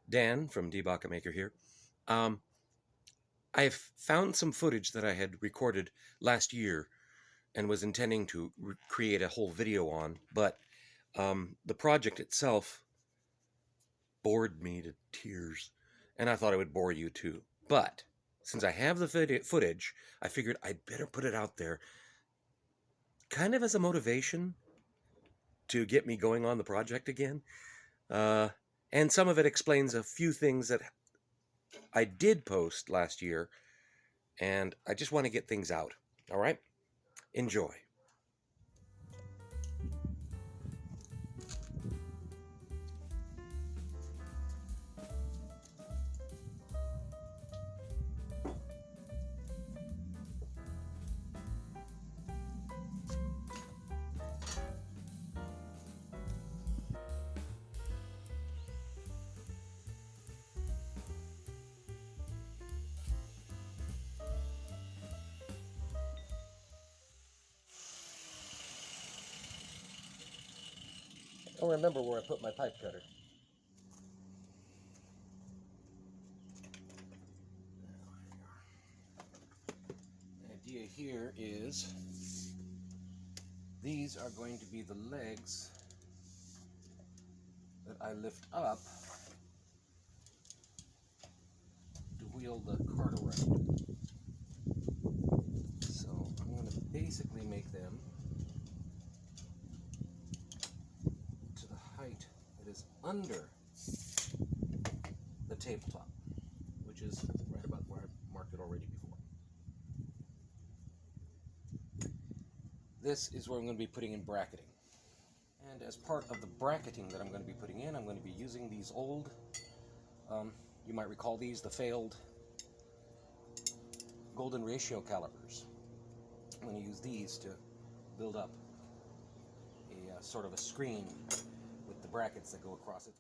Dan from DBaca Maker here. I have found some footage that I had recorded last year and was intending to create a whole video on, but the project itself bored me to tears, and I thought it would bore you too. But since I have the footage, I figured I'd better put it out there, kind of as a motivation to get me going on the project again. And some of it explains a few things that I did post last year, and I just want to get things out. All right? Enjoy. I'll remember where I put my pipe cutter. The idea here is these are going to be the legs that I lift up to wheel the cart around. So I'm going to basically make them to the height that is under the tabletop, which is right about where I marked it already before. This is where I'm going to be putting in bracketing. And as part of the bracketing that I'm going to be putting in, I'm going to be using these old, you might recall these, the failed golden ratio calipers. I'm going to use these to build up a sort of a screen with the brackets that go across it.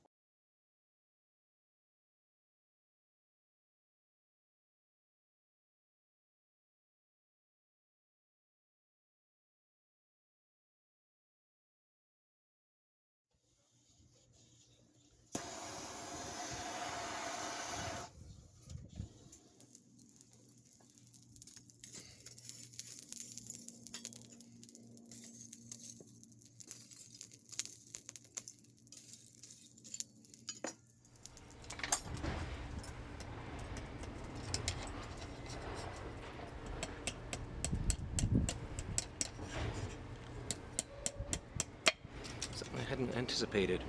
Something I hadn't anticipated.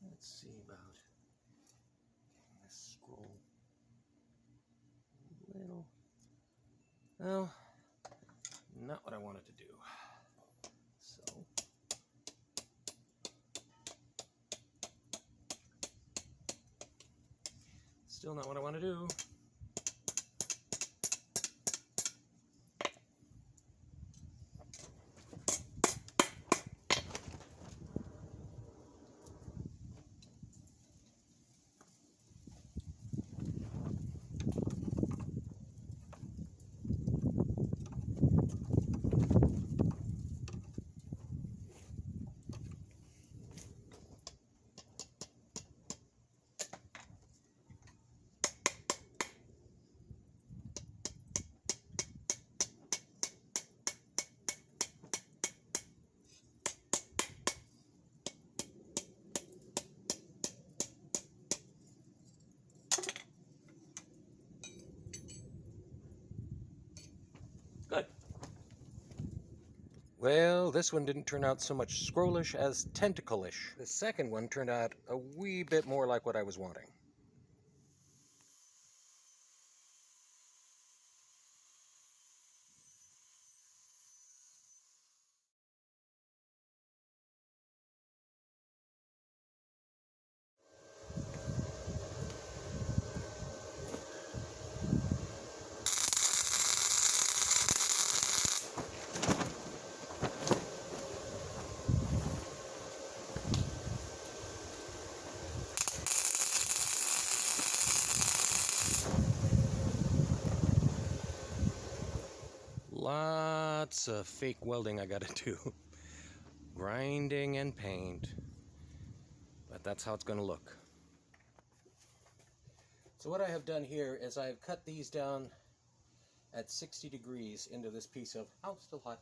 Let's see about getting this scroll a little. Well, not what I wanted to do. So still not what I want to do. Well, this one didn't turn out so much scrollish as tentacle-ish. The second one turned out a wee bit more like what I was wanting. Lots of fake welding I gotta do. Grinding and paint. But that's how it's gonna look. So what I have done here is I've cut these down at 60 degrees into this piece of, still hot,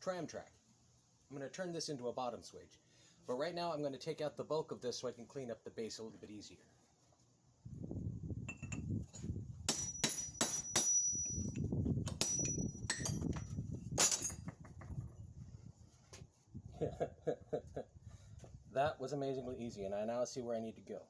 tram track. I'm going to turn this into a bottom swage. But right now I'm going to take out the bulk of this so I can clean up the base a little bit easier. That was amazingly easy, and I now see where I need to go.